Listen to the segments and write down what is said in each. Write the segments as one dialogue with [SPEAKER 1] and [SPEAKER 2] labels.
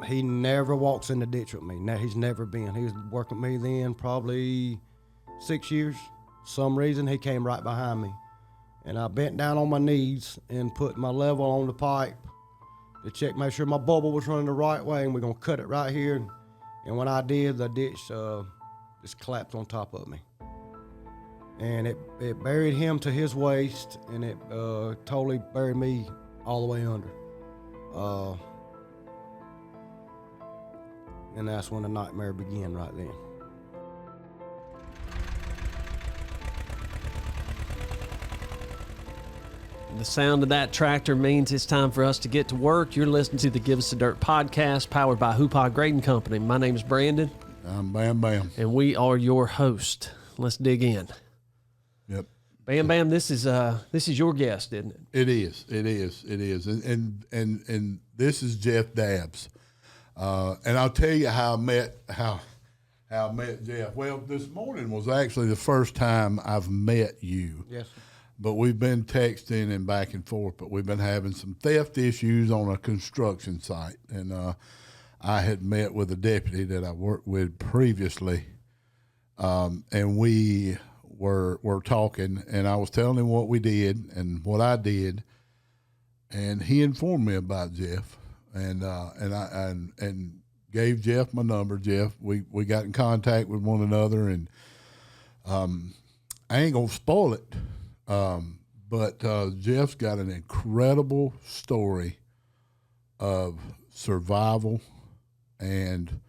[SPEAKER 1] he never walks in the ditch with me. He's never been. He was working with me then probably 6 years. Some reason he came right behind me. And I bent down on my knees and put my level on the pipe to check, make sure my bubble was running the right way, and we're gonna cut it right here. And when I did, the ditch just collapsed on top of me. And it buried him to his waist, and it totally buried me all the way under. And that's when the nightmare began right then.
[SPEAKER 2] The sound of that tractor means it's time for us to get to work. You're listening to the Give Us the Dirt podcast, powered by Hoopaugh Grading Company. My name is Brandon.
[SPEAKER 3] I'm Bam Bam.
[SPEAKER 2] And we are your host. Let's dig in.
[SPEAKER 3] Yep.
[SPEAKER 2] Bam Bam, this is your guest, isn't it?
[SPEAKER 3] It is. And this is Jeff Dabbs. And I'll tell you how I met Jeff. Well, this morning was actually the first time I've met you.
[SPEAKER 1] Yes.
[SPEAKER 3] But we've been texting and back and forth, but we've been having some theft issues on a construction site. And I had met with a deputy that I worked with previously, and we were talking, and I was telling him what we did and what I did, and he informed me about Jeff, and gave Jeff my number. Jeff, we got in contact with one another, and I ain't gonna spoil it. But Jeff's got an incredible story of survival, and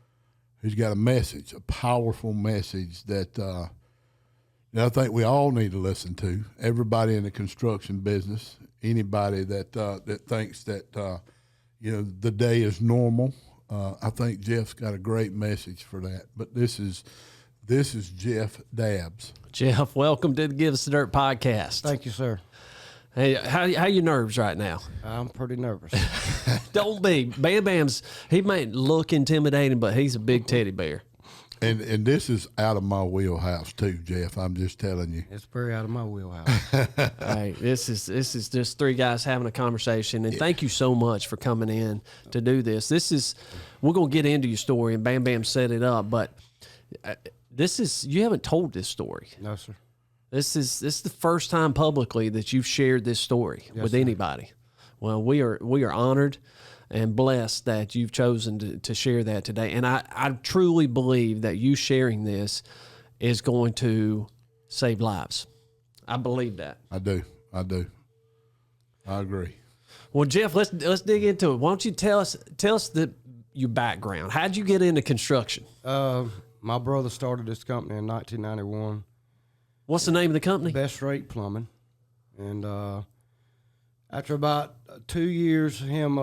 [SPEAKER 3] he's got a message, a powerful message that I think we all need to listen to. Everybody in the construction business, anybody that thinks that the day is normal. I think Jeff's got a great message for that. But this is Jeff Dabbs.
[SPEAKER 2] Jeff, welcome to the Give Us the Dirt podcast.
[SPEAKER 1] Thank you, sir.
[SPEAKER 2] Hey, how your nerves right now?
[SPEAKER 1] I'm pretty nervous.
[SPEAKER 2] Don't be. Bam Bam's, he may look intimidating, but he's a big teddy bear.
[SPEAKER 3] And this is out of my wheelhouse too, Jeff. I'm just telling you.
[SPEAKER 1] It's very out of my wheelhouse.
[SPEAKER 2] Hey, this is just three guys having a conversation, and thank you so much for coming in to do this. We're gonna get into your story, and Bam Bam set it up, but you haven't told this story.
[SPEAKER 1] No, sir.
[SPEAKER 2] This is the first time publicly that you've shared this story with anybody. Well, we are honored and blessed that you've chosen to share that today. And I truly believe that you sharing this is going to save lives. I believe that.
[SPEAKER 3] I do. I agree.
[SPEAKER 2] Well, Jeff, let's dig into it. Why don't you tell us your background? How'd you get into construction?
[SPEAKER 1] My brother started this company in 1991.
[SPEAKER 2] What's the name of the company?
[SPEAKER 1] Best Rate Plumbing. And after about 2 years of him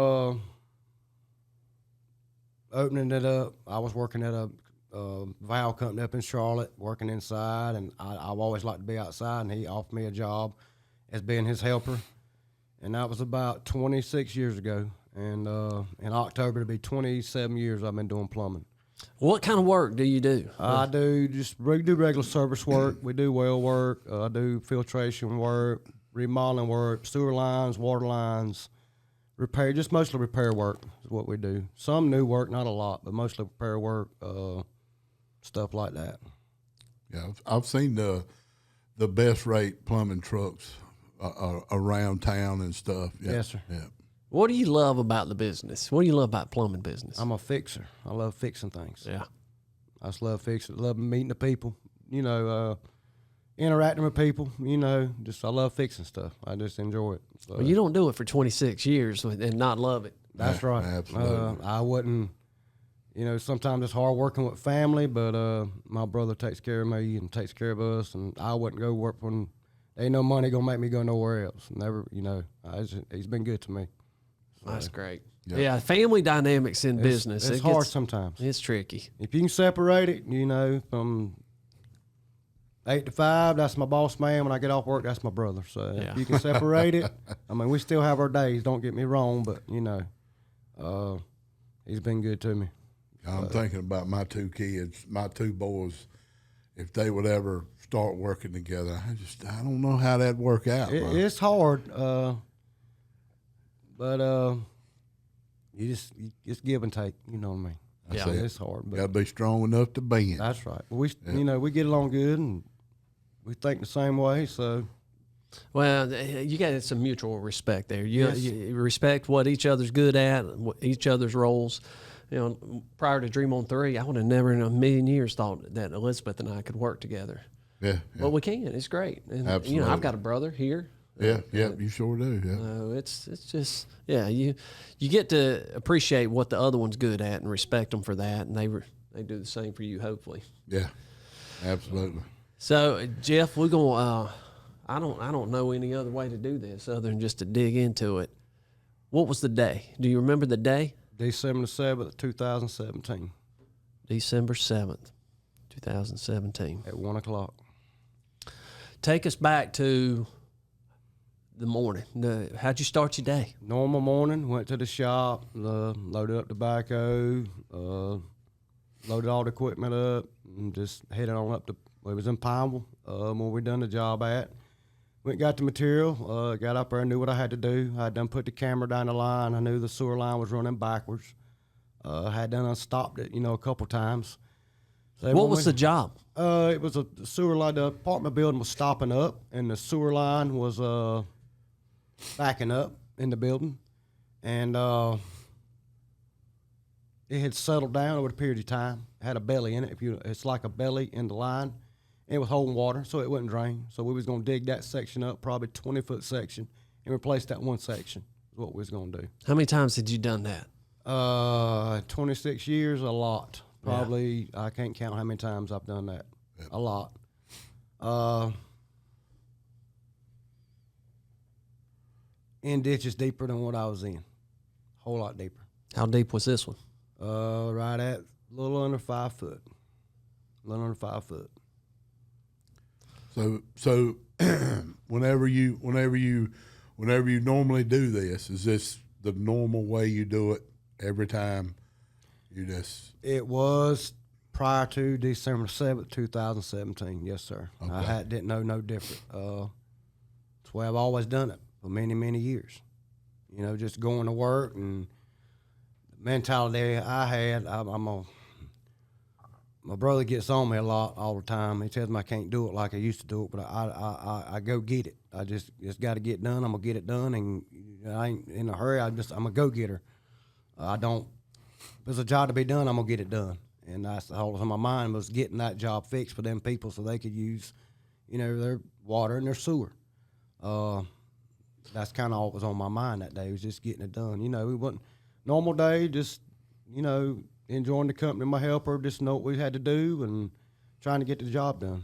[SPEAKER 1] opening it up, I was working at a valve company up in Charlotte, working inside, and I've always liked to be outside, and he offered me a job as being his helper. And that was about 26 years ago. And in October, it'll be 27 years I've been doing plumbing.
[SPEAKER 2] What kind of work do you do?
[SPEAKER 1] I do regular service work. We do well work. I do filtration work, remodeling work, sewer lines, water lines, repair. Just mostly repair work is what we do. Some new work, not a lot, but mostly repair work, stuff like that.
[SPEAKER 3] Yeah, I've seen the Best Rate plumbing trucks around town and stuff. Yeah.
[SPEAKER 1] Yes, sir.
[SPEAKER 3] Yeah.
[SPEAKER 2] What do you love about the business? What do you love about plumbing business?
[SPEAKER 1] I'm a fixer. I love fixing things.
[SPEAKER 2] Yeah.
[SPEAKER 1] I just love fixing. Love meeting the people. Interacting with people. I love fixing stuff. I just enjoy it. So,
[SPEAKER 2] well, you don't do it for 26 years and not love it.
[SPEAKER 1] That's right.
[SPEAKER 3] Absolutely.
[SPEAKER 1] I wouldn't. Sometimes it's hard working with family, but my brother takes care of me and takes care of us, and I wouldn't go work when ain't no money gonna make me go nowhere else. Never. He's been good to me.
[SPEAKER 2] That's great.
[SPEAKER 3] Yep.
[SPEAKER 2] Yeah, family dynamics in business.
[SPEAKER 1] It's hard sometimes.
[SPEAKER 2] It's tricky.
[SPEAKER 1] If you can separate it, from 8 to 5, that's my boss man. When I get off work, that's my brother. So if you can separate it, we still have our days, don't get me wrong, but, he's been good to me.
[SPEAKER 3] I'm thinking about my two kids, my two boys, if they would ever start working together. I don't know how that'd work out.
[SPEAKER 1] It's hard. But you just give and take. You know what I mean?
[SPEAKER 2] Yeah.
[SPEAKER 1] So it's hard, but
[SPEAKER 3] Got to be strong enough to bend.
[SPEAKER 1] that's right. We we get along good, and we think the same way. So
[SPEAKER 2] Well, you got some mutual respect there.
[SPEAKER 1] Yes.
[SPEAKER 2] You respect what each other's good at, each other's roles. You know, prior to Dream on 3, I would have never in a million years thought that Elizabeth and I could work together.
[SPEAKER 3] Yeah.
[SPEAKER 2] But we can. It's great. And,
[SPEAKER 3] Absolutely.
[SPEAKER 2] I've got a brother here.
[SPEAKER 3] Yeah, you sure do. Yeah.
[SPEAKER 2] It's just you get to appreciate what the other one's good at and respect them for that, and they do the same for you, hopefully.
[SPEAKER 3] Yeah, absolutely.
[SPEAKER 2] So Jeff, we're gonna. I don't know any other way to do this other than just to dig into it. What was the day? Do you remember the day?
[SPEAKER 1] December 7th, 2017,
[SPEAKER 2] December 7th, 2017.
[SPEAKER 1] at 1:00.
[SPEAKER 2] Take us back to the morning. How'd you start your day?
[SPEAKER 1] Normal morning. Went to the shop, loaded up the backhoe, loaded all the equipment up, and just headed on up to. It was in Pineville where we done the job at. Went and got the material, got up there and knew what I had to do. I had done put the camera down the line. I knew the sewer line was running backwards. I had done unstopped it, a couple times. So
[SPEAKER 2] What was the job?
[SPEAKER 1] It was a sewer line. The apartment building was stopping up, and the sewer line was backing up in the building. And it had settled down over a period of time. It had a belly in it. It's like a belly in the line. It was holding water, so it wouldn't drain. So we was going to dig that section up, probably 20-foot section, and replace that one section is what we was going to do.
[SPEAKER 2] How many times had you done that?
[SPEAKER 1] 26 years, a lot. Probably, I can't count how many times I've done that. Yep. A lot. In ditches deeper than what I was in. A whole lot deeper.
[SPEAKER 2] How deep was this one?
[SPEAKER 1] Right at a little under 5 foot. A little under 5 foot.
[SPEAKER 3] So whenever you normally do this, is this the normal way you do it every time?
[SPEAKER 1] It was prior to December 7th, 2017. Yes, sir.
[SPEAKER 3] Okay.
[SPEAKER 1] I didn't know no different. That's the way I've always done it for many, many years. Just going to work, and the mentality I had, my brother gets on me a lot all the time. He tells me I can't do it like I used to do it, but I go get it. I just got to get done. I'm gonna get it done, and I ain't in a hurry. I'm a go-getter. If there's a job to be done, I'm gonna get it done. And that's the whole of my mind was getting that job fixed for them people so they could use, their water and their sewer. That's kind of all that was on my mind that day, was just getting it done. We wasn't normal day, just enjoying the company of my helper, just know what we had to do and trying to get the job done.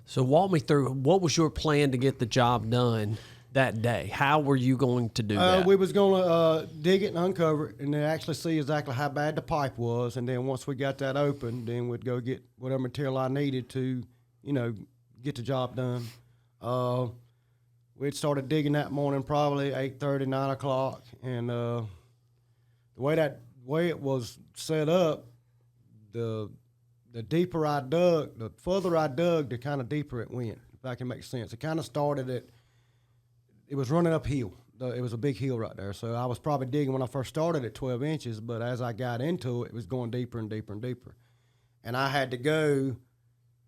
[SPEAKER 2] So walk me through, what was your plan to get the job done that day? How were you going to do that?
[SPEAKER 1] We was going to dig it and uncover it and then actually see exactly how bad the pipe was. And then once we got that open, then we'd go get whatever material I needed to, get the job done. We'd started digging that morning, probably 8:30, 9 o'clock. And the way it was set up, the deeper I dug, the further I dug, the kind of deeper it went, if that can make sense. It kind of started it was running uphill. It was a big hill right there. So I was probably digging when I first started at 12 inches, but as I got into it, it was going deeper and deeper and deeper. And I had to go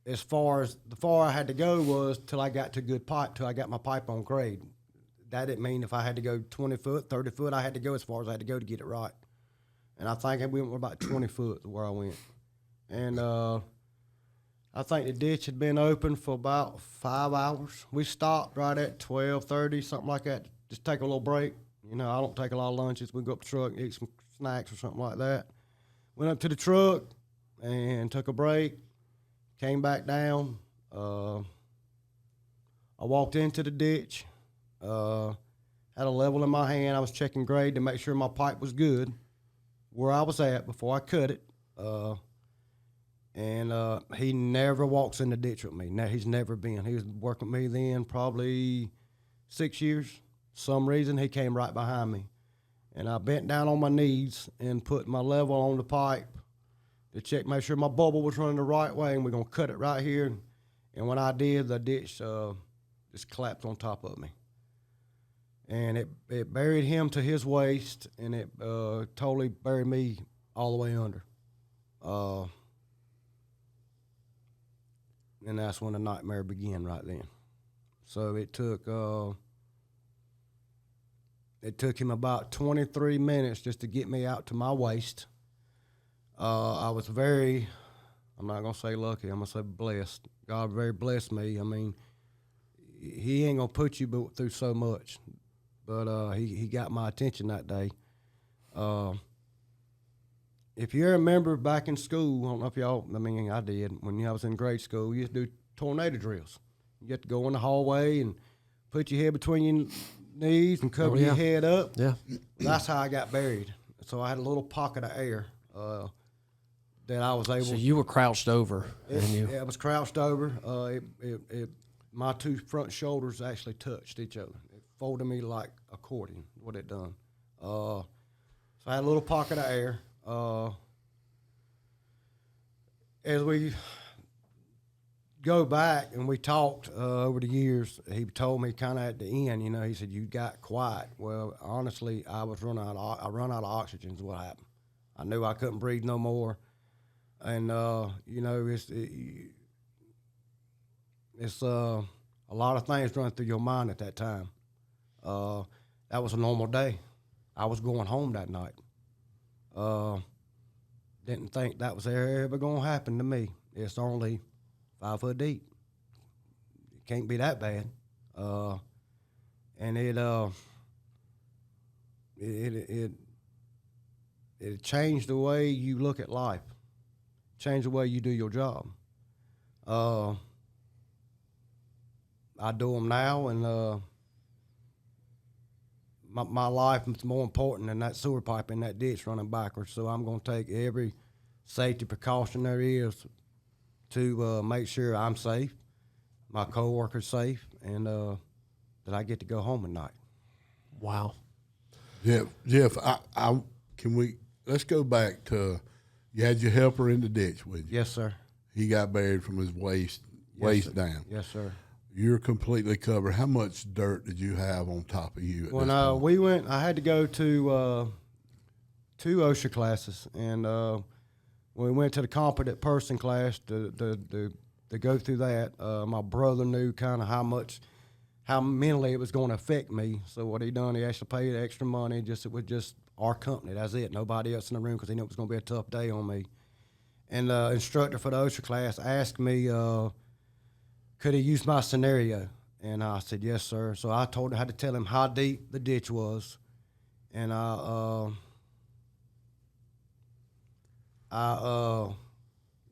[SPEAKER 1] the far I had to go was till I got to good pipe, till I got my pipe on grade. That didn't mean if I had to go 20 foot, 30 foot, I had to go as far as I had to go to get it right. And I think we went about 20 foot where I went. And I think the ditch had been open for about 5 hours. We stopped right at 12:30, something like that, just take a little break. I don't take a lot of lunches. We go up the truck and eat some snacks or something like that. Went up to the truck and took a break, came back down. I walked into the ditch, had a level in my hand. I was checking grade to make sure my pipe was good where I was at before I cut it. And he never walks in the ditch with me. He's never been. He was working with me then probably 6 years. Some reason he came right behind me. And I bent down on my knees and put my level on the pipe to check, make sure my bubble was running the right way, and we're going to cut it right here. And when I did, the ditch just collapsed on top of me. and it buried him to his waist, and it totally buried me all the way under. And that's when the nightmare began right then. So it took him about 23 minutes just to get me out to my waist. I was very, I'm not going to say lucky, I'm going to say blessed. God very blessed me. I mean, he ain't going to put you through so much. But he got my attention that day. If you remember back in school, I don't know if y'all, I mean, I did, when I was in grade school, you used to do tornado drills. You had to go in the hallway and put your head between your knees and cover your head up.
[SPEAKER 2] Yeah.
[SPEAKER 1] That's how I got buried. So I had a little pocket of air that I was able.
[SPEAKER 2] So you were crouched over.
[SPEAKER 1] I was crouched over. My two front shoulders actually touched each other. It folded me like accordion, what it done. So I had a little pocket of air. As we go back and we talked over the years, he told me kind of at the end, he said, you got quiet. Well, honestly, I run out of oxygen is what happened. I knew I couldn't breathe no more. And, it's a lot of things running through your mind at that time. That was a normal day. I was going home that night. Didn't think that was ever going to happen to me. It's only 5 foot deep. It can't be that bad. And it changed the way you look at life, changed the way you do your job. I do them now, and my life is more important than that sewer pipe in that ditch running backwards. So I'm going to take every safety precaution there is to make sure I'm safe, my coworkers safe, and that I get to go home at night.
[SPEAKER 2] Wow.
[SPEAKER 3] Jeff, let's go back to, you had your helper in the ditch with you.
[SPEAKER 1] Yes, sir.
[SPEAKER 3] He got buried from his waist down.
[SPEAKER 1] Yes, sir.
[SPEAKER 3] You're completely covered. How much dirt did you have on top of you?
[SPEAKER 1] When we went, I had to go to 2 OSHA classes, and when we went to the competent person class to go through that, my brother knew kind of how mentally it was going to affect me. So what he done, he actually paid extra money. It was just our company. That's it. Nobody else in the room, because he knew it was going to be a tough day on me. And the instructor for the OSHA class asked me, could he use my scenario? And I said, yes, sir. So I had to tell him how deep the ditch was. And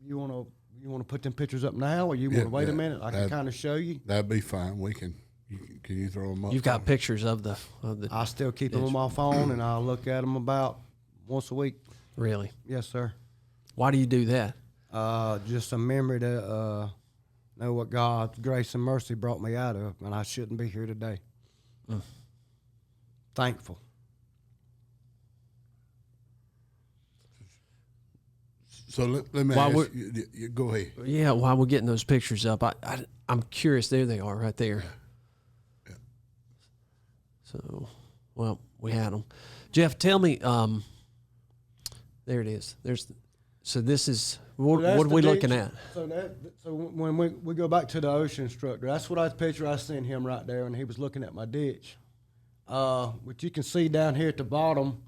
[SPEAKER 1] you want to put them pictures up now, or you want to wait a minute? I can kind of show you.
[SPEAKER 3] That'd be fine. Can you throw them up?
[SPEAKER 2] You've got pictures of the.
[SPEAKER 1] I still keep them on my phone, and I look at them about once a week.
[SPEAKER 2] Really?
[SPEAKER 1] Yes, sir.
[SPEAKER 2] Why do you do that?
[SPEAKER 1] Just a memory to know what God's grace and mercy brought me out of, and I shouldn't be here today. Thankful.
[SPEAKER 3] So let me ask you, go ahead.
[SPEAKER 2] Yeah, while we're getting those pictures up, I'm curious. There they are right there.
[SPEAKER 3] Yeah.
[SPEAKER 2] So, well, we had them. Jeff, tell me, there it is. So this is, what are we looking at?
[SPEAKER 1] So when we go back to the OSHA instructor, that's what picture I sent him right there, and he was looking at my ditch. Which you can see down here at the bottom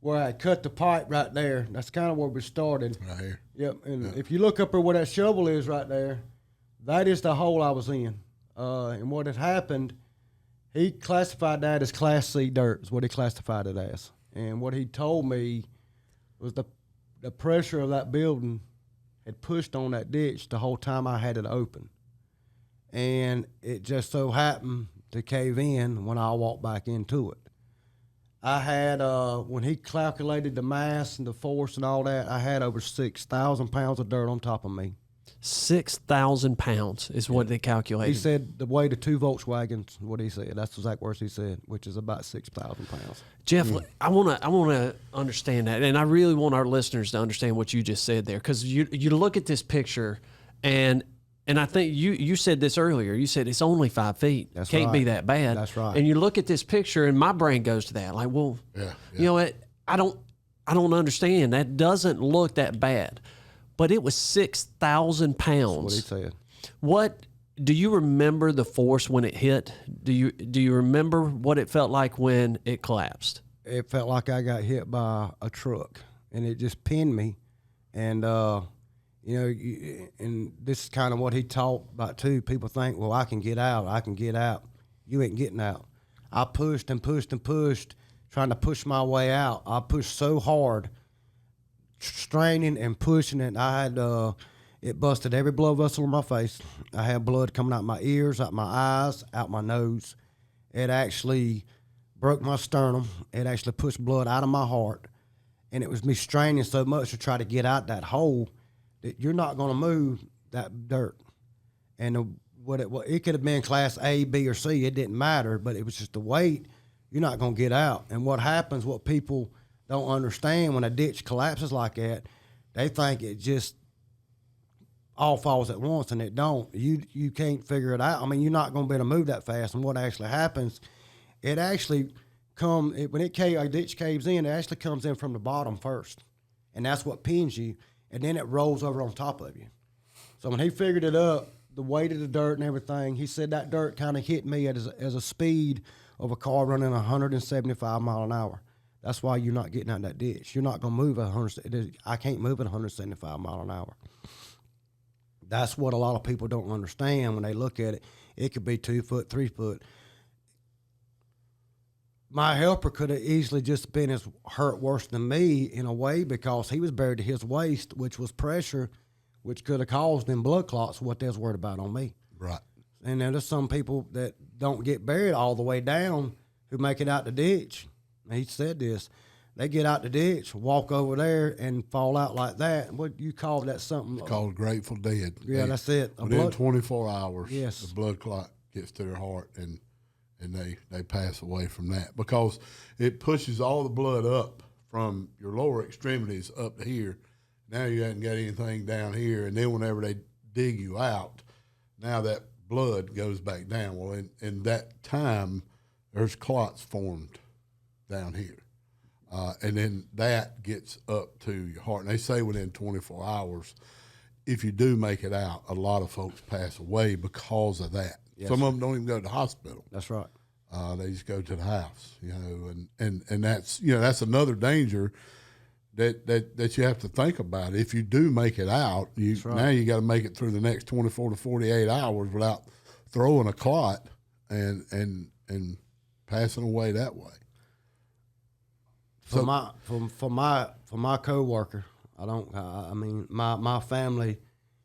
[SPEAKER 1] where I cut the pipe right there. That's kind of where we started.
[SPEAKER 3] Right here.
[SPEAKER 1] Yep, and if you look up where that shovel is right there, that is the hole I was in. And what had happened, he classified that as Class C dirt, is what he classified it as. And what he told me was the pressure of that building had pushed on that ditch the whole time I had it open. And it just so happened to cave in when I walked back into it. I had, when he calculated the mass and the force and all that, I had over 6,000 pounds of dirt on top of me.
[SPEAKER 2] 6,000 pounds is what they calculated.
[SPEAKER 1] He said the weight of 2 Volkswagens, what he said. That's the exact words he said, which is about 6,000 pounds.
[SPEAKER 2] Jeff, I want to understand that, and I really want our listeners to understand what you just said there, because you look at this picture, and And I think you said this earlier. You said it's only 5 feet.
[SPEAKER 1] That's
[SPEAKER 2] Can't be
[SPEAKER 1] right.
[SPEAKER 2] that bad.
[SPEAKER 1] That's right.
[SPEAKER 2] And you look at this picture, and my brain goes to that. Like, well, you know what? I don't understand. That doesn't look that bad, but it was 6,000 pounds.
[SPEAKER 1] That's what he said.
[SPEAKER 2] What do you remember the force when it hit? Do you remember what it felt like when it collapsed?
[SPEAKER 1] It felt like I got hit by a truck, and it just pinned me. And you know, and this is kind of what he taught about too. People think, well, I can get out. I can get out. You ain't getting out. I pushed and pushed and pushed, trying to push my way out. I pushed so hard, straining and pushing it. I had it busted every blood vessel in my face. I had blood coming out my ears, out my eyes, out my nose. It actually broke my sternum. It actually pushed blood out of my heart. And it was me straining so much to try to get out that hole that you're not going to move that dirt. And it could have been class A, B, or C. It didn't matter, but it was just the weight. You're not going to get out. And what happens, what people don't understand when a ditch collapses like that, they think it just all falls at once, and it don't. You can't figure it out. I mean, you're not going to be able to move that fast. And what actually happens, it actually when a ditch caves in, it actually comes in from the bottom first, and that's what pins you, and then it rolls over on top of you. So when he figured it up, the weight of the dirt and everything, he said that dirt kind of hit me as a speed of a car running 175 mile an hour. That's why you're not getting out of that ditch. You're not going to move at 100. I can't move at 175 mile an hour. That's what a lot of people don't understand when they look at it. It could be 2 foot, 3 foot. My helper could have easily just been as hurt worse than me in a way, because he was buried to his waist, which was pressure, which could have caused them blood clots, what they was worried about on me.
[SPEAKER 3] Right.
[SPEAKER 1] And then there's some people that don't get buried all the way down who make it out the ditch. He said this. They get out the ditch, walk over there, and fall out like that. What you call that something?
[SPEAKER 3] It's called Grateful Dead.
[SPEAKER 1] Yeah, that's it.
[SPEAKER 3] Within 24 hours,
[SPEAKER 1] yes,
[SPEAKER 3] the blood clot gets to their heart, and they pass away from that, because it pushes all the blood up from your lower extremities up to here. Now you haven't got anything down here, and then whenever they dig you out, now that blood goes back down. Well, in that time, there's clots formed down here. And then that gets up to your heart. And they say within 24 hours, if you do make it out, a lot of folks pass away because of that. Yes. Some of them don't even go to the hospital.
[SPEAKER 1] That's right.
[SPEAKER 3] They just go to the house, and that's, that's another danger that you have to think about. If you do make it out, now you got to make it through the next 24 to 48 hours without throwing a clot and passing away that way.
[SPEAKER 1] For my coworker, my family,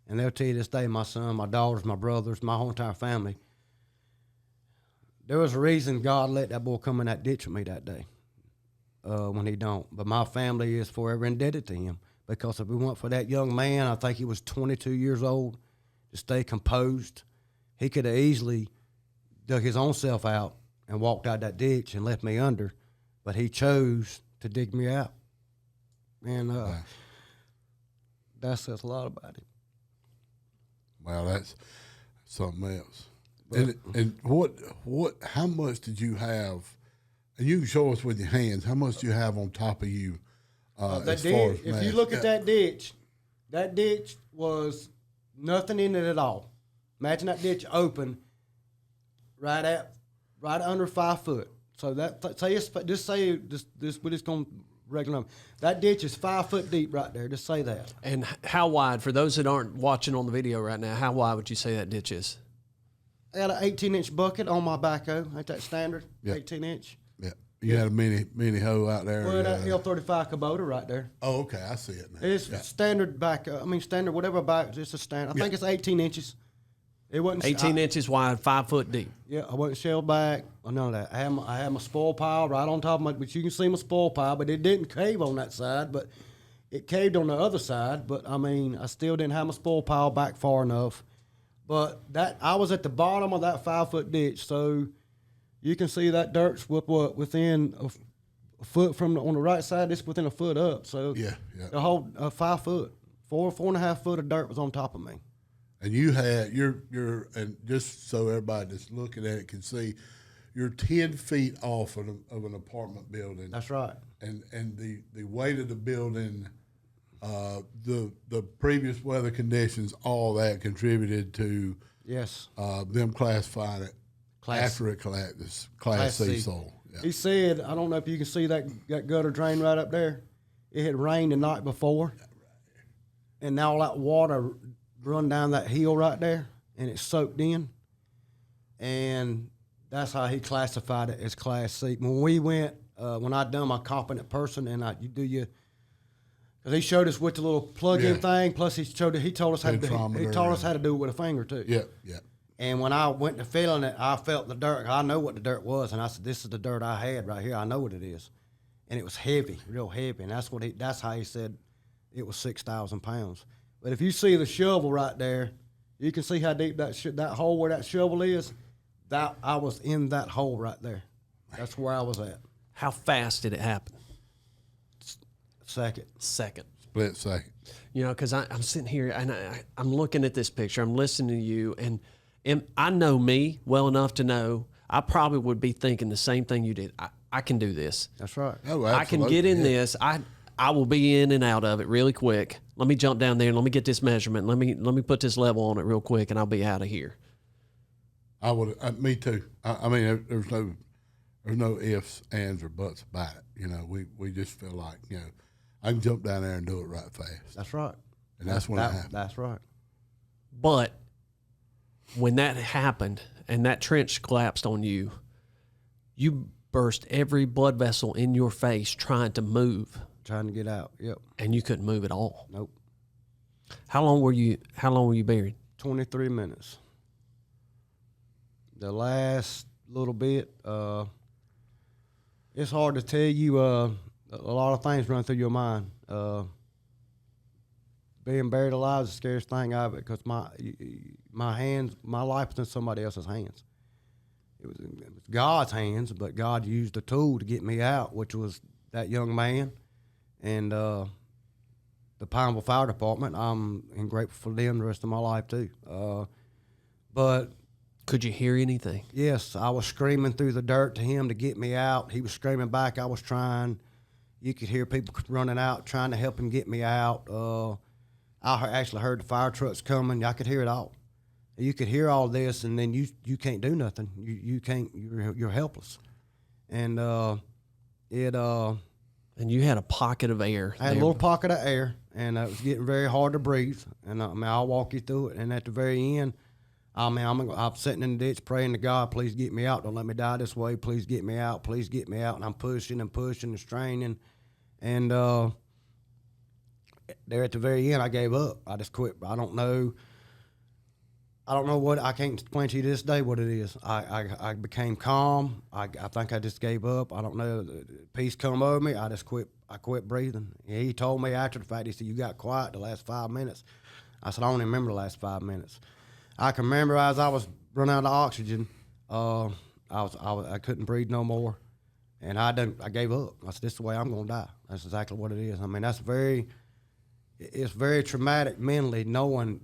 [SPEAKER 1] and they'll tell you this day, my son, my daughters, my brothers, my whole entire family, there was a reason God let that boy come in that ditch with me that day when he don't. But my family is forever indebted to him, because if we went for that young man, I think he was 22 years old, to stay composed, he could have easily dug his own self out and walked out that ditch and left me under, but he chose to dig me out. And that says a lot about it.
[SPEAKER 3] Well, that's something else. And what? How much did you have? And you can show us with your hands. How much do you have on top of you? As far as
[SPEAKER 1] if you look at that ditch was nothing in it at all. Imagine that ditch open, right under 5 foot. So that we're just going regular number. That ditch is 5 foot deep right there. Just say that.
[SPEAKER 2] And how wide, for those that aren't watching on the video right now, how wide would you say that ditch is?
[SPEAKER 1] I had an 18-inch bucket on my backhoe. Ain't that standard?
[SPEAKER 3] Yep.
[SPEAKER 1] 18-inch.
[SPEAKER 3] Yeah. You had a mini hoe out there.
[SPEAKER 1] Well, that L35 Kubota right there.
[SPEAKER 3] Oh, okay. I see it now.
[SPEAKER 1] It's standard backhoe. Standard, whatever back. It's a standard. I think it's 18 inches. It wasn't
[SPEAKER 2] 18 inches wide, 5 foot deep.
[SPEAKER 1] Yeah, I wasn't shelled back or none of that. I had my spoil pile right on top of my, but you can see my spoil pile, but it didn't cave on that side, but it caved on the other side. But I still didn't have my spoil pile back far enough. But I was at the bottom of that 5 foot ditch, so you can see that dirt's within a foot from on the right side. It's within a foot up. So
[SPEAKER 3] yeah.
[SPEAKER 1] the whole 5 foot, 4.5 foot of dirt was on top of me.
[SPEAKER 3] And you had you're and just so everybody that's looking at it can see, you're 10 feet off of an apartment building.
[SPEAKER 1] That's right.
[SPEAKER 3] And the weight of the building, the previous weather conditions, all that contributed to
[SPEAKER 1] Yes.
[SPEAKER 3] them classifying it after it collapsed, Class C soil. Yeah.
[SPEAKER 1] He said, I don't know if you can see that gutter drain right up there. It had rained the night before, and now all that water run down that hill right there, and it soaked in, and that's how he classified it as Class C. When we went, when I done my competent person, and because he showed us with the little plug-in thing. Plus, he told us how to do it with a finger too.
[SPEAKER 3] Yeah, yeah.
[SPEAKER 1] And when I went to feeling it, I felt the dirt. I know what the dirt was, and I said, "This is the dirt I had right here. I know what it is." And it was heavy, real heavy, and that's how he said it was 6,000 pounds. But if you see the shovel right there, you can see how deep that hole where that shovel is. That I was in that hole right there. That's where I was at.
[SPEAKER 2] How fast did it happen?
[SPEAKER 1] Second.
[SPEAKER 3] Split second.
[SPEAKER 2] You know, because I'm sitting here and I'm looking at this picture. I'm listening to you, and I know me well enough to know I probably would be thinking the same thing you did. I can do this.
[SPEAKER 1] That's right.
[SPEAKER 3] Oh,
[SPEAKER 2] I can get in this. I will be in and out of it really quick. Let me jump down there and let me get this measurement. Let me put this level on it real quick, and I'll be out of here.
[SPEAKER 3] I would. Me too. I mean, there's no ifs, ands, or buts about it. You know, we just feel like, you know, I can jump down there and do it right fast.
[SPEAKER 1] That's right.
[SPEAKER 3] And that's when it happened.
[SPEAKER 1] That's right.
[SPEAKER 2] But when that happened and that trench collapsed on you, you burst every blood vessel in your face trying to move.
[SPEAKER 1] Trying to get out. Yep.
[SPEAKER 2] And you couldn't move at all.
[SPEAKER 1] Nope.
[SPEAKER 2] How long were you buried?
[SPEAKER 1] 23 minutes. The last little bit, it's hard to tell you. A lot of things run through your mind. Being buried alive is the scariest thing of it, because my hands, my life was in somebody else's hands. It was God's hands, but God used a tool to get me out, which was that young man and the Pineville Fire Department. I'm grateful for them the rest of my life too. But
[SPEAKER 2] could you hear anything?
[SPEAKER 1] Yes, I was screaming through the dirt to him to get me out. He was screaming back. I was trying. You could hear people running out, trying to help him get me out. I actually heard the fire trucks coming. I could hear it all. You could hear all this, and then you can't do nothing. You can't. You're helpless. And
[SPEAKER 2] And you had a pocket of air.
[SPEAKER 1] I had a little pocket of air, and it was getting very hard to breathe. And I'll walk you through it. And at the very end, I'm sitting in the ditch praying to God, please get me out. Don't let me die this way. Please get me out. Please get me out. And I'm pushing and pushing and straining. And there at the very end, I gave up. I just quit. I don't know what, I can't explain to you this day what it is. I became calm. I think I just gave up. I don't know. Peace come over me. I just quit. I quit breathing. He told me after the fact, he said, you got quiet the last 5 minutes. I said, I don't even remember the last 5 minutes. I can remember as I was running out of oxygen, I couldn't breathe no more, and I gave up. I said, this is the way I'm going to die. That's exactly what it is. I mean, it's very traumatic mentally knowing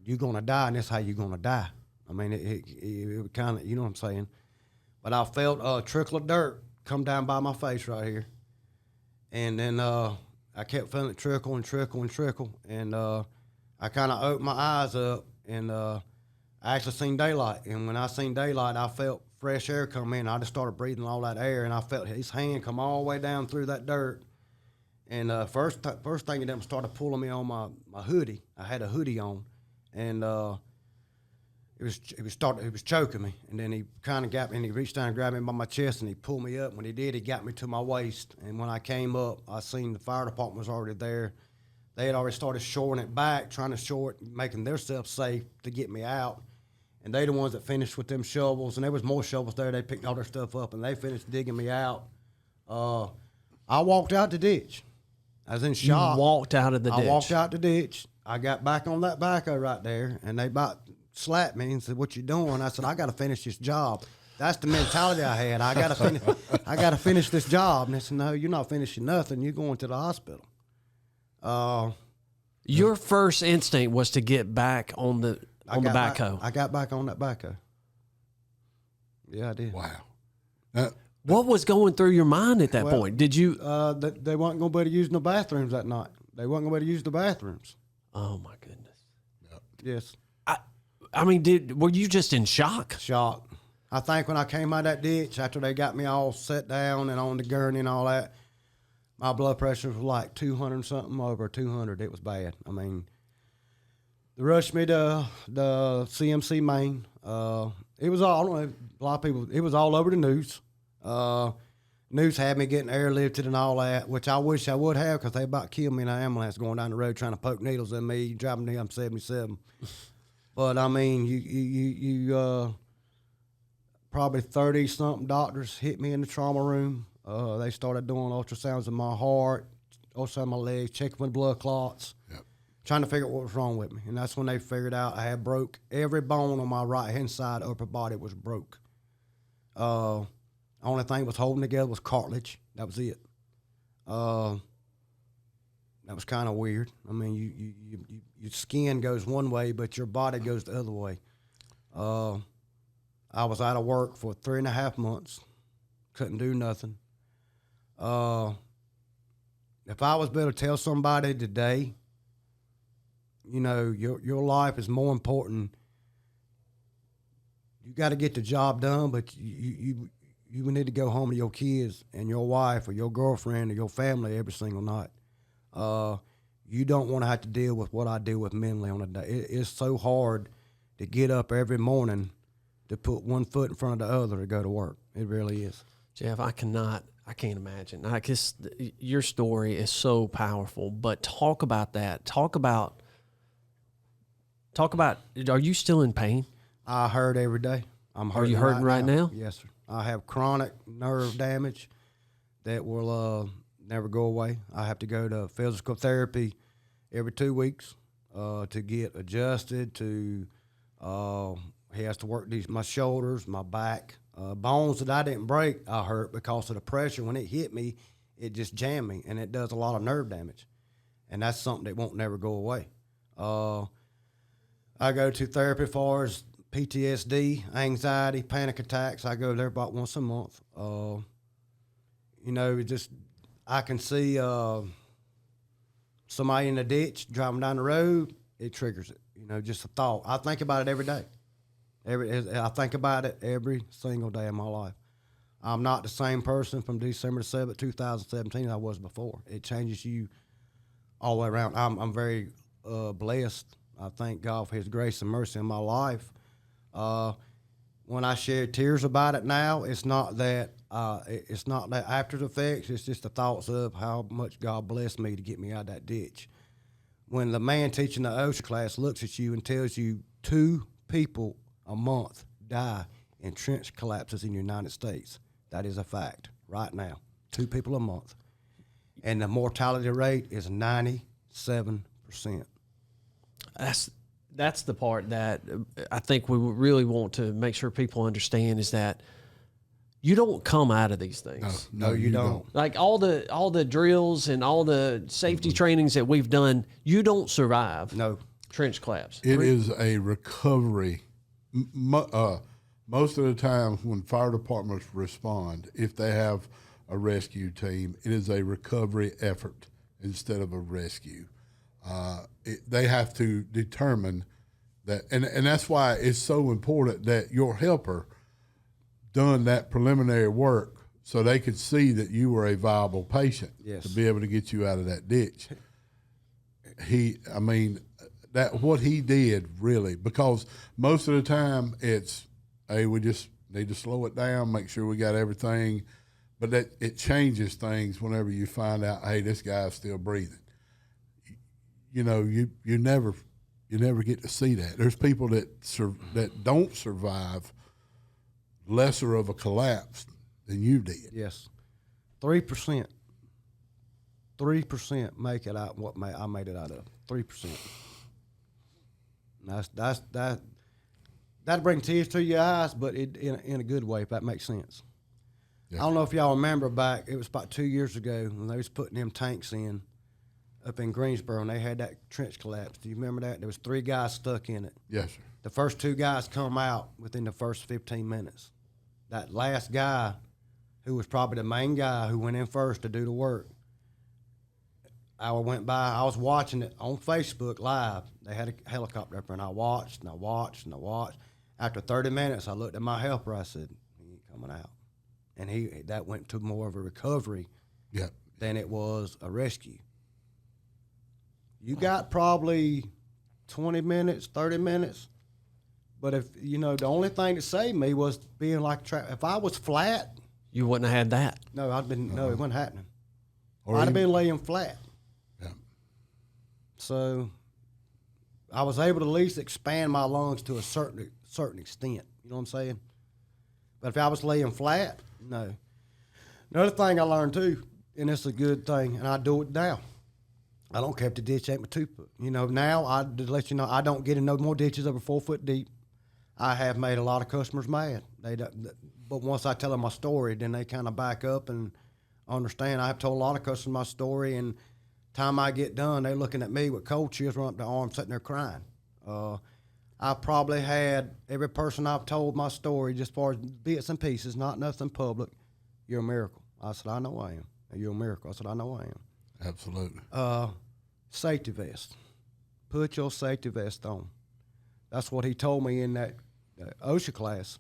[SPEAKER 1] you're going to die, and that's how you're going to die. I mean, it kind of, you know what I'm saying? But I felt a trickle of dirt come down by my face right here, and then I kept feeling it trickle and trickle and trickle, and I kind of opened my eyes up, and I actually seen daylight. And when I seen daylight, I felt fresh air come in. I just started breathing all that air, and I felt his hand come all the way down through that dirt. And first thing he done was started pulling me on my hoodie. I had a hoodie on, and it was choking me. And then he kind of got me, and he reached down and grabbed me by my chest, and he pulled me up. When he did, he got me to my waist. And when I came up, I seen the fire department was already there. They had already started shoring it back, trying to shore it, making themselves safe to get me out. And they the ones that finished with them shovels, and there was more shovels there. They picked all their stuff up, and they finished digging me out. I walked out the ditch. I was in shock.
[SPEAKER 2] You walked out of the ditch.
[SPEAKER 1] I walked out the ditch. I got back on that backhoe right there, and they about slapped me and said, "What you doing?" I said, "I got to finish this job." That's the mentality I had. I got to finish this job. And they said, "No, you're not finishing nothing. You're going to the hospital."
[SPEAKER 2] Your first instinct was to get back on the backhoe.
[SPEAKER 1] I got back on that backhoe. Yeah, I did.
[SPEAKER 3] Wow.
[SPEAKER 2] What was going through your mind at that point? Did you?
[SPEAKER 1] They weren't going to be able to use the bathrooms that night. They weren't going to be able to use the bathrooms.
[SPEAKER 2] Oh my goodness.
[SPEAKER 1] Yes.
[SPEAKER 2] I mean, were you just in shock?
[SPEAKER 1] Shock. I think when I came out of that ditch, after they got me all set down and on the gurney and all that, my blood pressure was like 200 something, over 200. It was bad. I mean, they rushed me to the CMC main. It was all, I don't know, a lot of people, it was all over the news. News had me getting airlifted and all that, which I wish I would have, because they about killed me in an ambulance going down the road trying to poke needles in me, driving me. I'm 77. But I mean, you probably 30-something doctors hit me in the trauma room. They started doing ultrasounds of my heart, ultrasound of my legs, checking for blood clots, trying to figure out what was wrong with me. And that's when they figured out I had broke every bone on my right-hand side upper body was broke. Only thing was holding together was cartilage. That was it. That was kind of weird. I mean, your skin goes one way, but your body goes the other way. I was out of work for 3.5 months. Couldn't do nothing. If I was able to tell somebody today, you know, your life is more important. You got to get the job done, but you need to go home to your kids and your wife or your girlfriend or your family every single night. You don't want to have to deal with what I deal with mentally on a day. It's so hard to get up every morning to put one foot in front of the other to go to work. It really is.
[SPEAKER 2] Jeff, I can't imagine. I guess your story is so powerful, but talk about that. Talk about, are you still in pain?
[SPEAKER 1] I hurt every day. I'm hurting.
[SPEAKER 2] Are you hurting right now?
[SPEAKER 1] Yes, sir. I have chronic nerve damage that will never go away. I have to go to physical therapy every 2 weeks to get adjusted. He has to work my shoulders, my back. Bones that I didn't break, I hurt because of the pressure. When it hit me, it just jammed me, and it does a lot of nerve damage. And that's something that won't never go away. I go to therapy as far as PTSD, anxiety, panic attacks. I go there about once a month. You know, I can see somebody in a ditch driving down the road, it triggers it. You know, just a thought. I think about it every day. I think about it every single day of my life. I'm not the same person from December 7th, 2017 I was before. It changes you all the way around. I'm very blessed. I thank God for his grace and mercy in my life. When I share tears about it now, it's not that after the effects. It's just the thoughts of how much God blessed me to get me out of that ditch. When the man teaching the OSHA class looks at you and tells you 2 people a month die in trench collapses in the United States, that is a fact right now. 2 people a month. And the mortality rate is 97%.
[SPEAKER 2] That's the part that I think we really want to make sure people understand, is that you don't come out of these things.
[SPEAKER 1] No, you don't.
[SPEAKER 2] Like all the drills and all the safety trainings that we've done, you don't survive.
[SPEAKER 1] No.
[SPEAKER 2] Trench collapse.
[SPEAKER 3] It is a recovery. Most of the time when fire departments respond, if they have a rescue team, it is a recovery effort instead of a rescue. They have to determine that, and that's why it's so important that your helper done that preliminary work so they could see that you were a viable patient.
[SPEAKER 1] Yes.
[SPEAKER 3] To be able to get you out of that ditch. What he did really, because most of the time it's, hey, we just need to slow it down, make sure we got everything, but that it changes things whenever you find out, hey, this guy's still breathing. You know, you never get to see that. There's people that don't survive lesser of a collapse than you did.
[SPEAKER 1] Yes. 3%. 3% make it out what I made it out of. 3%. That'll bring tears to your eyes, but in a good way, if that makes sense. Yeah. I don't know if y'all remember back, it was about 2 years ago when they was putting them tanks in up in Greensboro, and they had that trench collapse. Do you remember that? There was 3 guys stuck in it.
[SPEAKER 3] Yes, sir.
[SPEAKER 1] The first 2 guys come out within the first 15 minutes. That last guy, who was probably the main guy who went in first to do the work, I went by. I was watching it on Facebook Live. They had a helicopter up there, and I watched, and I watched, and I watched. After 30 minutes, I looked at my helper. I said, "He ain't coming out." And that went to more of a recovery than it was a rescue. You got probably 20 minutes, 30 minutes. But if, the only thing that saved me was being like, if I was flat.
[SPEAKER 2] You wouldn't have had that.
[SPEAKER 1] No, no, it wasn't happening.
[SPEAKER 3] Or
[SPEAKER 1] I'd have been laying flat.
[SPEAKER 3] Yeah.
[SPEAKER 1] So I was able to at least expand my lungs to a certain extent. You know what I'm saying? But if I was laying flat, no. Another thing I learned too, and it's a good thing, and I do it now. I don't care if the ditch ain't my 2-foot. Now to let you know, I don't get in no more ditches over 4 foot deep. I have made a lot of customers mad. But once I tell them my story, then they kind of back up and understand. I have told a lot of customers my story, and time I get done, they're looking at me with cold chills running up their arms, sitting there crying. I probably had every person I've told my story, just as far as bits and pieces, not nothing public. You're a miracle. I said, I know I am. You're a miracle. I said, I know I am.
[SPEAKER 3] Absolutely.
[SPEAKER 1] Safety vest. Put your safety vest on. That's what he told me in that OSHA class.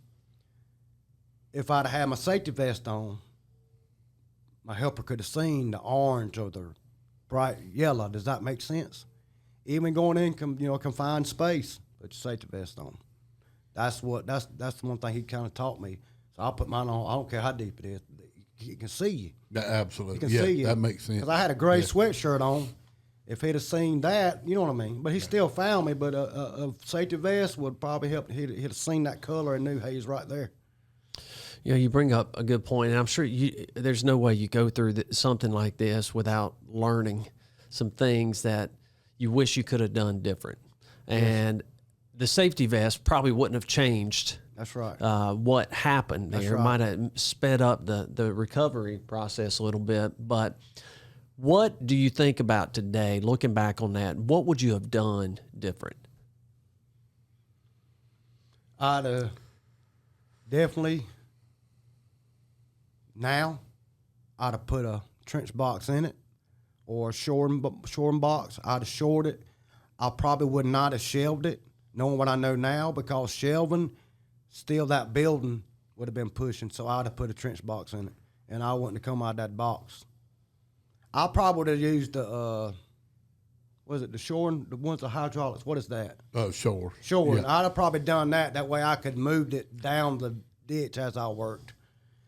[SPEAKER 1] If I'd had my safety vest on, my helper could have seen the orange or the bright yellow. Does that make sense? Even going in, confined space, put your safety vest on. That's the one thing he kind of taught me. So I'll put mine on. I don't care how deep it is. He can see you.
[SPEAKER 3] Yeah, absolutely.
[SPEAKER 1] He can see you.
[SPEAKER 3] That makes sense.
[SPEAKER 1] Because I had a gray sweatshirt on. If he'd have seen that, you know what I mean. But he still found me. But a safety vest would probably help. He'd have seen that color and knew, hey, he's right there.
[SPEAKER 2] You bring up a good point, and I'm sure there's no way you go through something like this without learning some things that you wish you could have done different. And the safety vest probably wouldn't have changed.
[SPEAKER 1] That's right.
[SPEAKER 2] What happened there.
[SPEAKER 1] That's right.
[SPEAKER 2] Might have sped up the recovery process a little bit. But what do you think about today, looking back on that? What would you have done different?
[SPEAKER 1] I'd definitely, now, I'd have put a trench box in it or a shoring box. I'd have shored it. I probably would not have shelved it, knowing what I know now, because shelving, still that building would have been pushing, so I'd have put a trench box in it, and I wouldn't have come out of that box. I probably would have used the shoring, the ones, the hydraulics, what is that?
[SPEAKER 3] Shore.
[SPEAKER 1] Sure,
[SPEAKER 3] Yeah.
[SPEAKER 1] I'd have probably done that. That way I could move it down the ditch as I worked.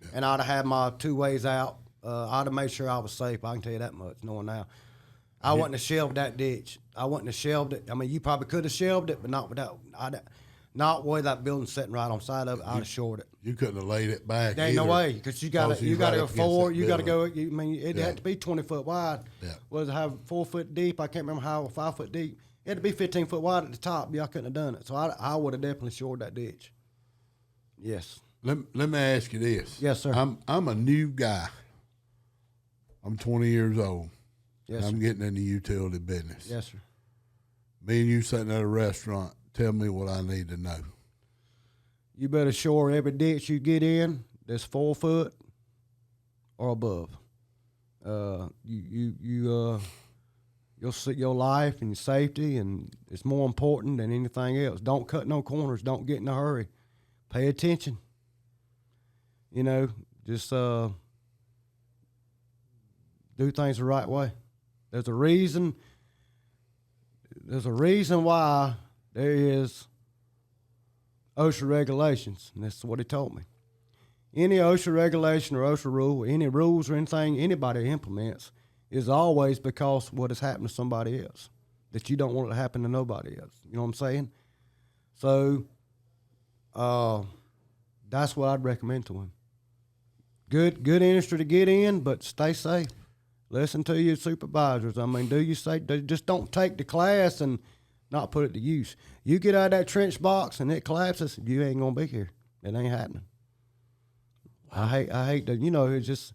[SPEAKER 1] Yeah. And I'd have had my 2 ways out. I'd have made sure I was safe. I can tell you that much, knowing now. I wouldn't have shelved that ditch. I wouldn't have shelved it. I mean, you probably could have shelved it, but not without. Not where that building's sitting right on the side of it. I'd have shored it.
[SPEAKER 3] You couldn't have laid it back.
[SPEAKER 1] There ain't no way, because you got to go forward. You got to go. It had to be 20 foot wide.
[SPEAKER 3] Yeah.
[SPEAKER 1] Was it have 4 foot deep? I can't remember how 5 foot deep. It had to be 15 foot wide at the top. Yeah, I couldn't have done it. So I would have definitely shored that ditch. Yes.
[SPEAKER 3] Let me ask you this.
[SPEAKER 1] Yes, sir.
[SPEAKER 3] I'm a new guy. I'm 20 years old.
[SPEAKER 1] Yes,
[SPEAKER 3] I'm
[SPEAKER 1] sir.
[SPEAKER 3] getting in the utility business.
[SPEAKER 1] Yes, sir.
[SPEAKER 3] Me and you sitting at a restaurant. Tell me what I need to know.
[SPEAKER 1] You better shore every ditch you get in that's 4 foot or above. You'll see your life and your safety, and it's more important than anything else. Don't cut no corners. Don't get in a hurry. Pay attention. Just do things the right way. There's a reason why there is OSHA regulations, and that's what he told me. Any OSHA regulation or OSHA rule, any rules or anything anybody implements is always because what has happened to somebody else that you don't want it to happen to nobody else. You know what I'm saying? So that's what I'd recommend to him. Good industry to get in, but stay safe. Listen to your supervisors. I mean, just don't take the class and not put it to use. You get out of that trench box and it collapses, you ain't gonna be here. It ain't happening. I hate that. It's just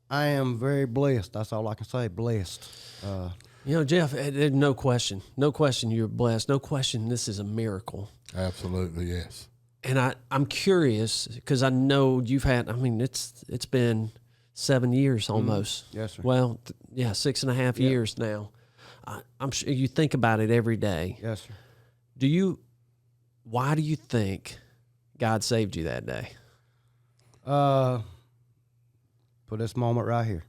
[SPEAKER 1] I am very blessed. That's all I can say. Blessed.
[SPEAKER 2] Jeff, there's no question you're blessed. No question this is a miracle.
[SPEAKER 3] Absolutely, yes.
[SPEAKER 2] And I'm curious because I know you've had, it's been 7 years almost.
[SPEAKER 1] Yes, sir.
[SPEAKER 2] Well, 6.5 years now. I'm sure you think about it every day.
[SPEAKER 1] Yes, sir.
[SPEAKER 2] Why do you think God saved you that day?
[SPEAKER 1] For this moment right here.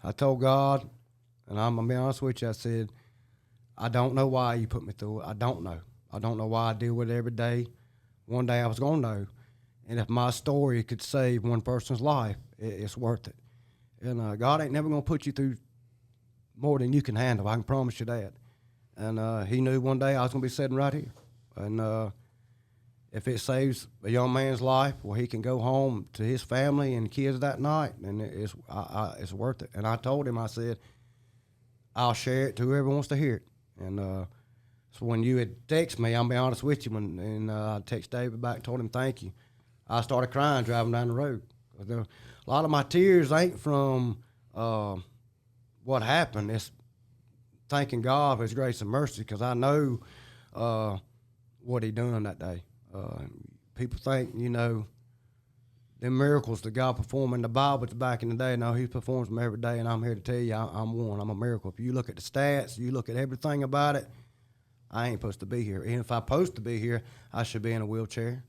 [SPEAKER 1] I told God, and I'm going to be honest with you, I said, I don't know why you put me through it. I don't know. I don't know why I deal with it every day. One day I was going to know. And if my story could save one person's life, it's worth it. And God ain't never going to put you through more than you can handle. I can promise you that. And he knew one day I was going to be sitting right here. And if it saves a young man's life where he can go home to his family and kids that night, then it's worth it. And I told him, I said, I'll share it to whoever wants to hear it. And so when you had texted me, I'll be honest with you, and I text David back and told him thank you, I started crying driving down the road. A lot of my tears ain't from what happened. It's thanking God for his grace and mercy, because I know what he done that day. People think, them miracles that God performed in the Bible back in the day. No, he performs them every day, and I'm here to tell you I'm one. I'm a miracle. If you look at the stats, you look at everything about it, I ain't supposed to be here. And if I'm supposed to be here, I should be in a wheelchair.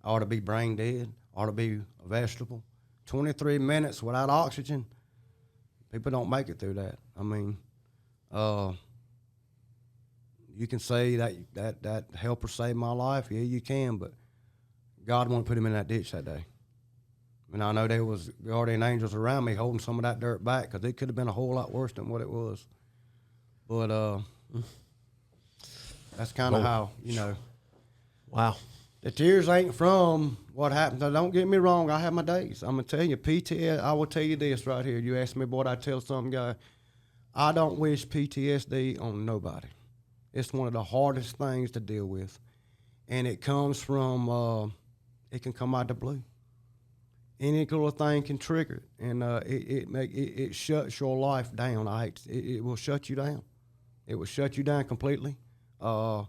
[SPEAKER 1] I ought to be brain dead. I ought to be a vegetable. 23 minutes without oxygen, people don't make it through that. You can say that helper saved my life. Yeah, you can, but God won't put him in that ditch that day. And I know there was guardian angels around me holding some of that dirt back, because it could have been a whole lot worse than what it was. But that's kind of how,
[SPEAKER 2] Wow.
[SPEAKER 1] The tears ain't from what happened. Now, don't get me wrong. I have my days. I'm going to tell you, PTSD, I will tell you this right here. You ask me what I tell some guy. I don't wish PTSD on nobody. It's one of the hardest things to deal with. And it comes from, it can come out the blue. Any little thing can trigger it. And it shuts your life down. It will shut you down. It will shut you down completely. You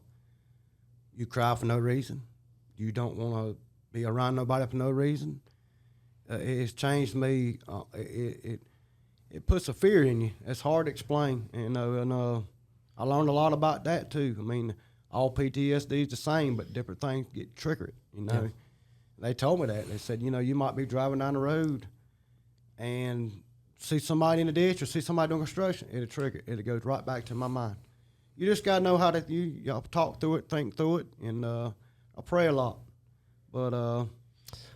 [SPEAKER 1] cry for no reason. You don't want to be around nobody for no reason. It's changed me. It puts a fear in you. It's hard to explain, and I learned a lot about that too. All PTSD is the same, but different things get triggered.
[SPEAKER 2] Yeah.
[SPEAKER 1] They told me that. They said, you might be driving down the road and see somebody in the ditch or see somebody doing construction. It'll trigger. It goes right back to my mind. You just gotta know how to you talk through it, think through it, and I pray a lot. But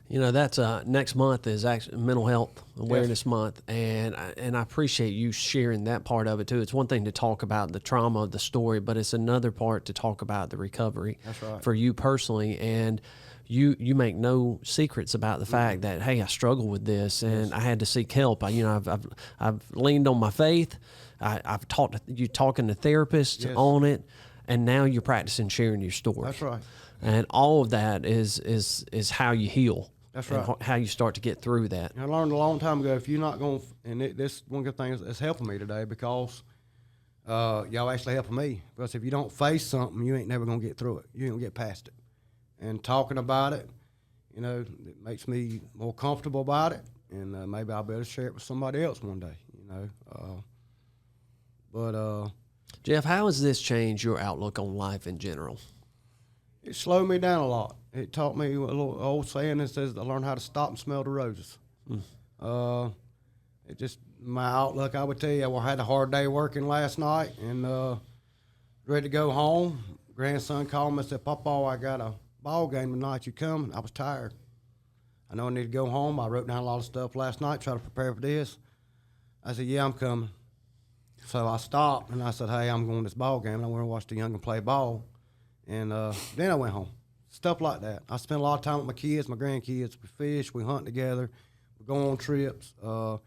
[SPEAKER 2] that's next month is actually Mental Health Awareness Month, and I appreciate you sharing that part of it too. It's one thing to talk about the trauma of the story, but it's another part to talk about the recovery.
[SPEAKER 1] That's right.
[SPEAKER 2] For you personally, and you make no secrets about the fact that, hey, I struggle with this and I had to seek help. I've leaned on my faith. I've talked you talking to therapists on it, and now you're practicing sharing your story.
[SPEAKER 1] That's right.
[SPEAKER 2] And all of that is how you heal.
[SPEAKER 1] That's right.
[SPEAKER 2] And how you start to get through that.
[SPEAKER 1] I learned a long time ago, if you're not going, this one good thing is helping me today, because y'all actually helping me. Because if you don't face something, you ain't never going to get through it. You ain't going to get past it. And talking about it, it makes me more comfortable about it. And maybe I'll be able to share it with somebody else one day,
[SPEAKER 2] Jeff, how has this changed your outlook on life in general?
[SPEAKER 1] It slowed me down a lot. It taught me a little old saying that says, I learned how to stop and smell the roses. It just, my outlook, I would tell you, I had a hard day working last night and ready to go home. Grandson called me and said, Papa, I got a ball game tonight. You coming? I was tired. I know I need to go home. I wrote down a lot of stuff last night, try to prepare for this. I said, yeah, I'm coming. So I stopped and I said, hey, I'm going to this ball game. And I went and watched the young'un play ball. And then I went home. Stuff like that. I spent a lot of time with my kids, my grandkids. We fish, we hunt together, we go on trips. I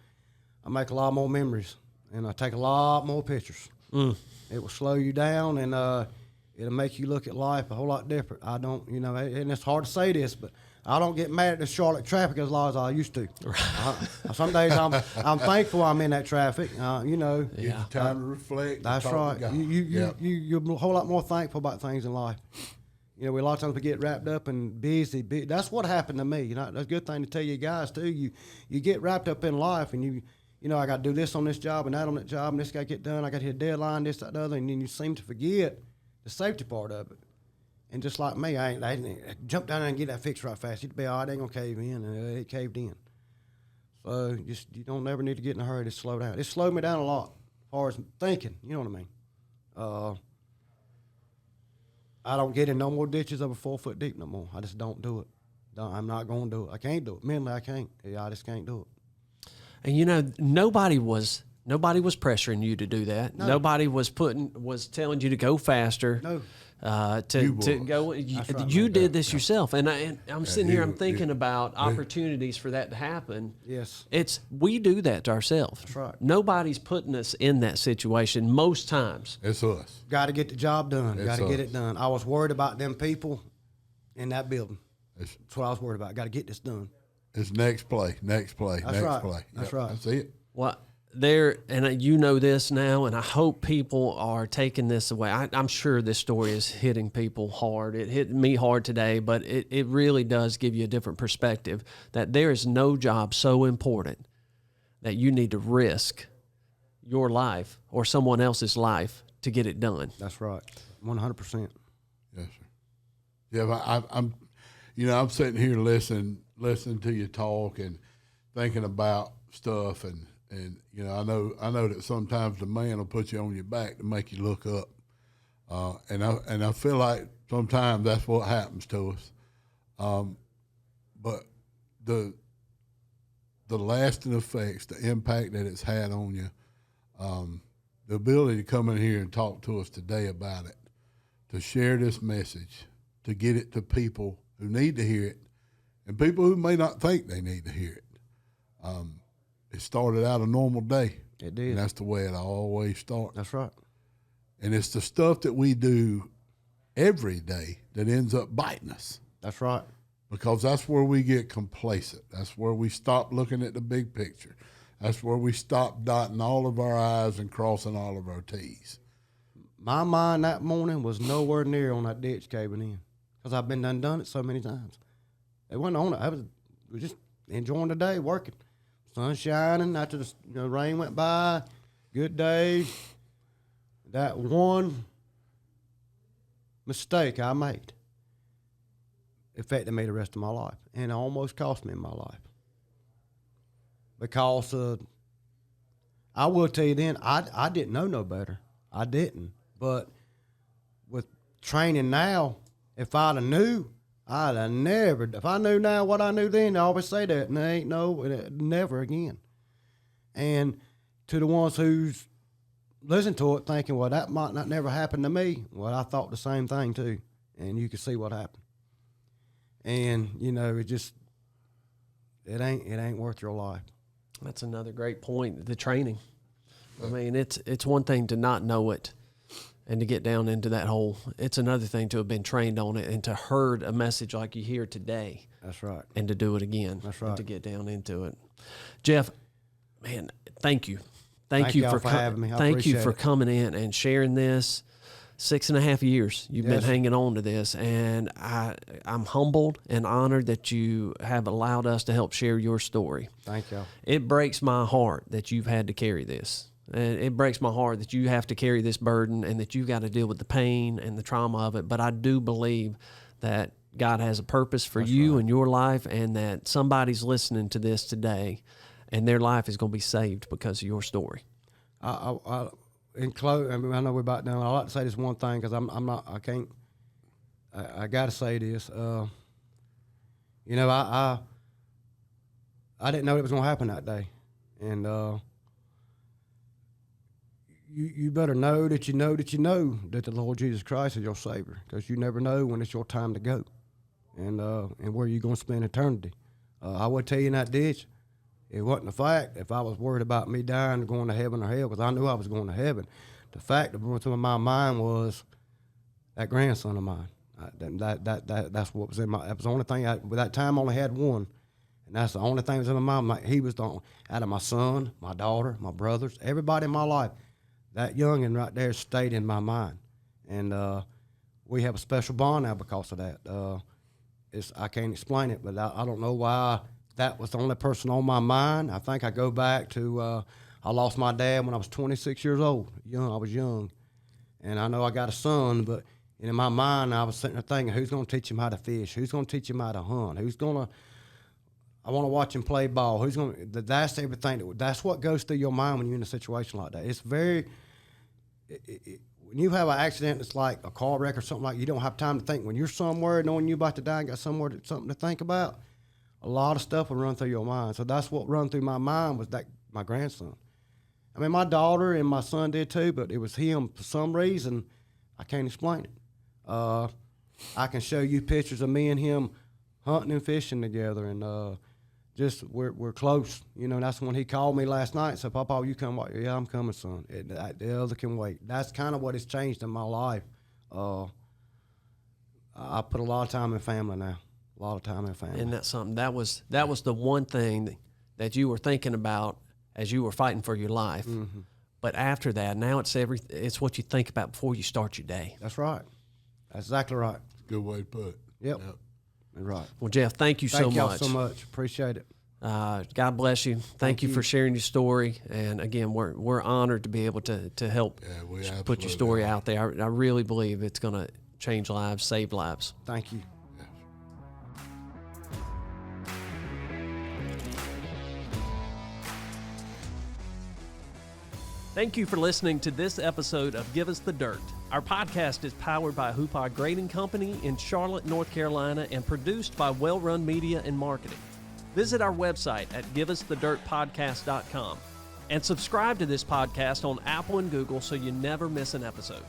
[SPEAKER 1] make a lot more memories, and I take a lot more pictures. It will slow you down, and it'll make you look at life a whole lot different. I don't, and it's hard to say this, but I don't get mad at the Charlotte traffic as long as I used to. Some days I'm thankful I'm in that traffic. You know.
[SPEAKER 3] Gives you time to reflect.
[SPEAKER 1] That's right. You're a whole lot more thankful about things in life. You know, a lot of times we get wrapped up and busy. That's what happened to me. You know, that's a good thing to tell you guys too. You get wrapped up in life, and you know, I got to do this on this job and that on that job, and this got to get done. I got to hit a deadline, this, that, the other, and then you seem to forget the safety part of it. And just like me, I didn't jump down there and get that fixed right fast. It'd be all right, it ain't gonna cave in, and it caved in. So you don't never need to get in a hurry to slow down. It slowed me down a lot as far as thinking. You know what I mean? I don't get in no more ditches over 4 foot deep no more. I just don't do it. I'm not gonna do it. I can't do it. Mentally, I can't. I just can't do it.
[SPEAKER 2] And you know, nobody was pressuring you to do that. No. Nobody was telling you to go faster.
[SPEAKER 1] No.
[SPEAKER 2] To go. You did this yourself, and I'm sitting here. I'm thinking about opportunities for that to happen.
[SPEAKER 1] Yes.
[SPEAKER 2] We do that to ourselves.
[SPEAKER 1] That's right.
[SPEAKER 2] Nobody's putting us in that situation most times.
[SPEAKER 3] It's us.
[SPEAKER 1] Got to get the job done. Got to get it done. I was worried about them people in that building. That's what I was worried about. Got to get this done.
[SPEAKER 3] It's next play. That's right.
[SPEAKER 1] That's right.
[SPEAKER 3] That's it.
[SPEAKER 2] Well, and you know this now, and I hope people are taking this away. I'm sure this story is hitting people hard. It hit me hard today, but it really does give you a different perspective that there is no job so important that you need to risk your life or someone else's life to get it done.
[SPEAKER 1] That's right, 100%.
[SPEAKER 3] Yes, sir. Yeah, I'm sitting here listening to you talk and thinking about stuff and you know, I know that sometimes the man will put you on your back to make you look up, and I feel like sometimes that's what happens to us. But the lasting effects, the impact that it's had on you, the ability to come in here and talk to us today about it, to share this message, to get it to people who need to hear it, and people who may not think they need to hear it. It started out a normal day.
[SPEAKER 1] It did.
[SPEAKER 3] And that's the way it always starts.
[SPEAKER 1] That's right.
[SPEAKER 3] And it's the stuff that we do every day that ends up biting us.
[SPEAKER 1] That's right.
[SPEAKER 3] Because that's where we get complacent. That's where we stop looking at the big picture. That's where we stop dotting all of our I's and crossing all of our T's.
[SPEAKER 1] My mind that morning was nowhere near on that ditch caving in because I've been done it so many times. It wasn't on it. I was just enjoying the day, working. Sun shining after the rain went by, good day. That one mistake I made affected me the rest of my life, and it almost cost me my life. Because I will tell you then, I didn't know no better. I didn't. But with training now, if I'd have knew, I'd have never. If I knew now what I knew then, I always say that, and there ain't never again. And to the ones who's listened to it thinking, well, that might not never happen to me. Well, I thought the same thing too, and you can see what happened. And it ain't worth your life.
[SPEAKER 2] That's another great point. The training. I mean, it's one thing to not know it and to get down into that hole. It's another thing to have been trained on it and to heard a message like you hear today.
[SPEAKER 1] That's right.
[SPEAKER 2] And to do it again.
[SPEAKER 1] That's right.
[SPEAKER 2] And to get down into it. Jeff, man, thank you.
[SPEAKER 1] Thank you for having me.
[SPEAKER 2] Thank you for coming in and sharing this. 6.5 years you've been hanging on to this, and I'm humbled and honored that you have allowed us to help share your story.
[SPEAKER 1] Thank you.
[SPEAKER 2] It breaks my heart that you've had to carry this. And it breaks my heart that you have to carry this burden and that you've got to deal with the pain and the trauma of it. But I do believe that God has a purpose for you and your life, and that somebody's listening to this today and their life is going to be saved because of your story.
[SPEAKER 1] In close, I know we're about done. I like to say this one thing because I got to say this. I didn't know it was going to happen that day. And you better know that that the Lord Jesus Christ is your Savior, because you never know when it's your time to go and where you're going to spend eternity. I would tell you in that ditch, it wasn't the fact if I was worried about me dying or going to heaven or hell, because I knew I was going to heaven. The fact that went through my mind was that grandson of mine. That's what was in my. That was the only thing. With that time, I only had one, and that's the only thing that was in my mind. He was the only, out of my son, my daughter, my brothers, everybody in my life. That youngin' right there stayed in my mind, and we have a special bond now because of that. I can't explain it, but I don't know why that was the only person on my mind. I think I go back to I lost my dad when I was 26 years old. I was young, and I know I got a son, but in my mind I was sitting there thinking, who's going to teach him how to fish? Who's going to teach him how to hunt? I want to watch him play ball. That's everything. That's what goes through your mind when you're in a situation like that. It's very. When you have an accident, it's like a car wreck or something like, you don't have time to think. When you're somewhere knowing you're about to die and got something to think about, a lot of stuff will run through your mind. So that's what run through my mind was that my grandson. I mean, my daughter and my son did too, but it was him for some reason. I can't explain it. I can show you pictures of me and him hunting and fishing together, and just we're close. That's when he called me last night and said, Papa, you come? Yeah, I'm coming, son. The other can wait. That's kind of what has changed in my life. I put a lot of time in family now. A lot of time in family.
[SPEAKER 2] And that's something that was the one thing that you were thinking about as you were fighting for your life. Mm-hmm. But after that, now it's what you think about before you start your day.
[SPEAKER 1] That's right. That's exactly right.
[SPEAKER 3] Good way to put it.
[SPEAKER 1] Yep. Right.
[SPEAKER 2] Well, Jeff, thank you so much.
[SPEAKER 1] Thank y'all so much. Appreciate it.
[SPEAKER 2] God bless you. Thank you for sharing your story. And again, we're honored to be able to help put your story out there. I really believe it's going to change lives, save lives.
[SPEAKER 1] Thank you.
[SPEAKER 2] Thank you for listening to this episode of Give Us the Dirt. Our podcast is powered by Hoopaugh Grading Company in Charlotte, North Carolina, and produced by Well Run Media and Marketing. Visit our website at giveusthedirtpodcast.com and subscribe to this podcast on Apple and Google so you never miss an episode.